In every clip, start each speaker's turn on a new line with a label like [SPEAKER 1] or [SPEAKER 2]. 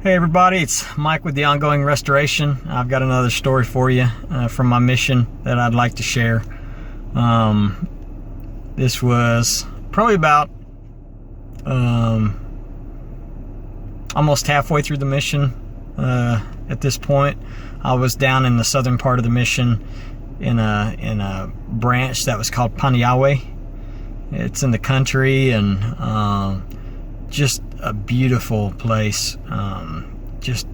[SPEAKER 1] Hey everybody, it's Mike with the Ongoing Restoration. I've got another story for you from my mission that I'd like to share. This was probably about almost halfway through the mission at this point. I was down in the southern part of the mission in a branch that was called Paniahue. It's in the country and just a beautiful place, just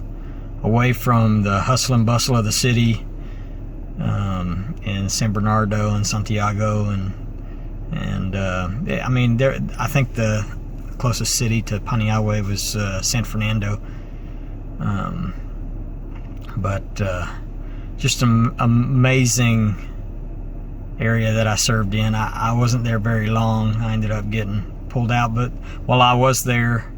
[SPEAKER 1] away from the hustle and bustle of the city in San Bernardo and Santiago, and I mean, I think the closest city to Paniahue was San Fernando, but just an amazing area that I served in. I wasn't there very long. I ended up getting pulled out, but while I was there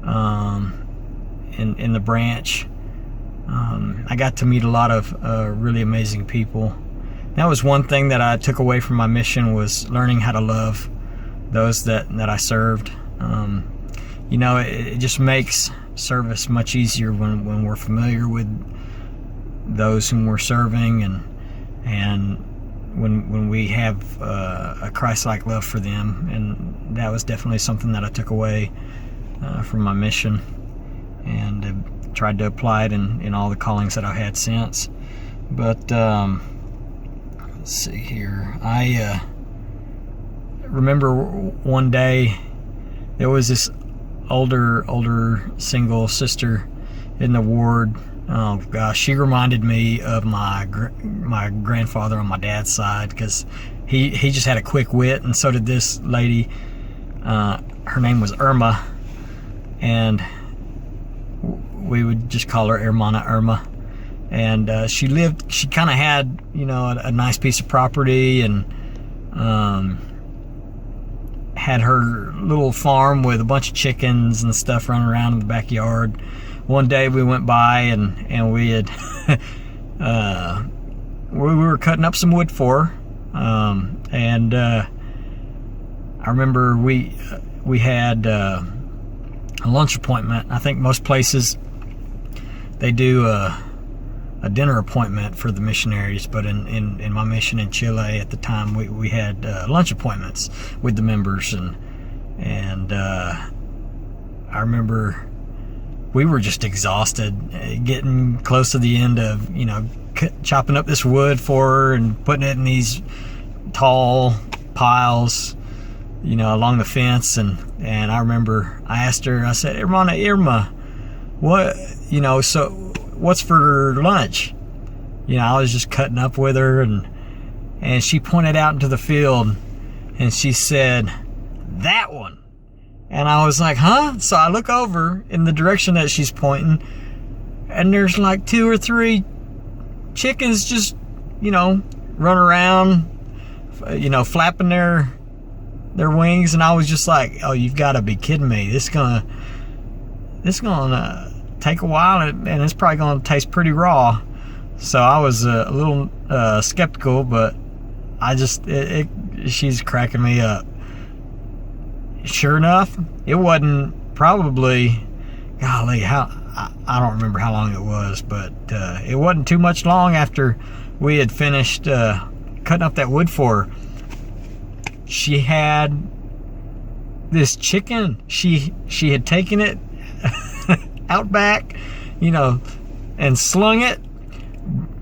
[SPEAKER 1] in the branch, I got to meet a lot of really amazing people. That was one thing that I took away from my mission, was learning how to love those that I served. You know, it just makes service much easier when we're familiar with those whom we're serving, and when we have a Christ-like love for them. And that was definitely something that I took away from my mission, and tried to apply it in all the callings that I've had since. But let's see here. I remember one day there was this older single sister in the ward. Oh gosh, she reminded me of my grandfather on my dad's side, because he just had a quick wit, and so did this lady. Her name was Irma, and we would just call her Hermana Irma. And she kind of had, you know, a nice piece of property, and had her little farm with a bunch of chickens and stuff running around in the backyard. One day we went by and we had we were cutting up some wood for her, and I remember we had a lunch appointment. I think most places they do a dinner appointment for the missionaries, but in my mission in Chile at the time, we had lunch appointments with the members, and I remember we were just exhausted, getting close to the end of, you know, chopping up this wood for her and putting it in these tall piles, you know, along the fence. And I remember I asked her, I said, Hermana Irma, what, you know, so what's for lunch? You know, I was just cutting up with her, and she pointed out into the field and she said, that one. And I was like, huh? So I look over in the direction that she's pointing, and there's like 2 or 3 chickens just, you know, run around, you know, flapping their wings. And I was just like, oh, you've got to be kidding me. This gonna take a while, and it's probably gonna taste pretty raw. So I was a little skeptical, but I just, she's cracking me up. Sure enough, it wasn't probably, golly, I don't remember how long it was, but it wasn't too much long after we had finished cutting up that wood for her. She had this chicken. She had taken it out back, you know, and slung it,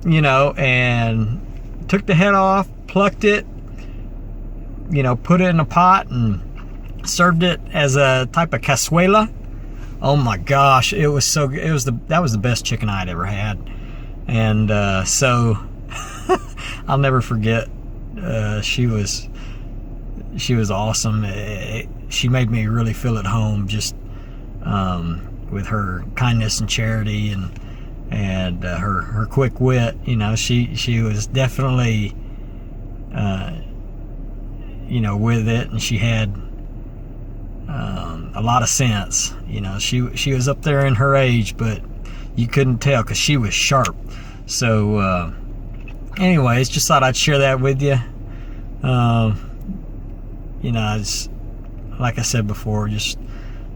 [SPEAKER 1] you know, and took the head off, plucked it, you know, put it in a pot and served it as a type of cazuela, Oh my gosh, it was so good. That was the best chicken I'd ever had. And so I'll never forget. She was awesome. She made me really feel at home, just with her kindness and charity, and her quick wit. You know, she was definitely with it, and she had a lot of sense. You know, she was up there in her age, but you couldn't tell because she was sharp. So anyways, just thought I'd share that with you. It's, like I said before, just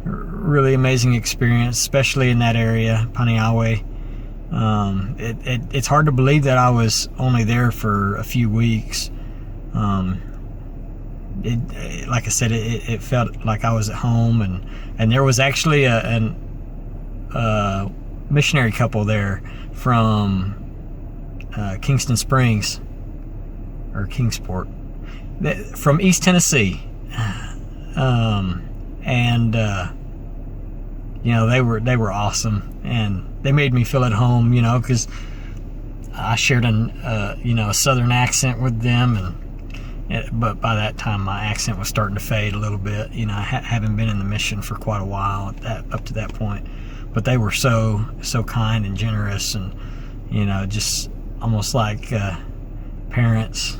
[SPEAKER 1] really amazing experience, especially in that area, Paniahue. It's hard to believe that I was only there for a few weeks. Like I said, it felt like I was at home, and there was actually a missionary couple there from Kingston Springs, or Kingsport, from East Tennessee, and they were awesome, and they made me feel at home, because I shared a southern accent with them, but by that time my accent was starting to fade a little bit. I haven't been in the mission for quite a while up to that point, but they were so kind and generous, and just almost like parents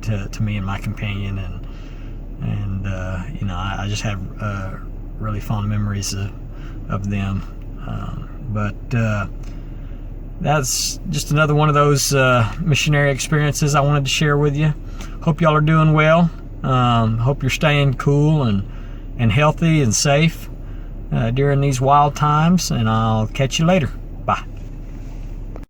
[SPEAKER 1] to me and my companion, and I just have really fond memories of them. But that's just another one of those missionary experiences I wanted to share with you. Hope y'all are doing well. Hope you're staying cool and healthy and safe during these wild times, and I'll catch you later. Bye.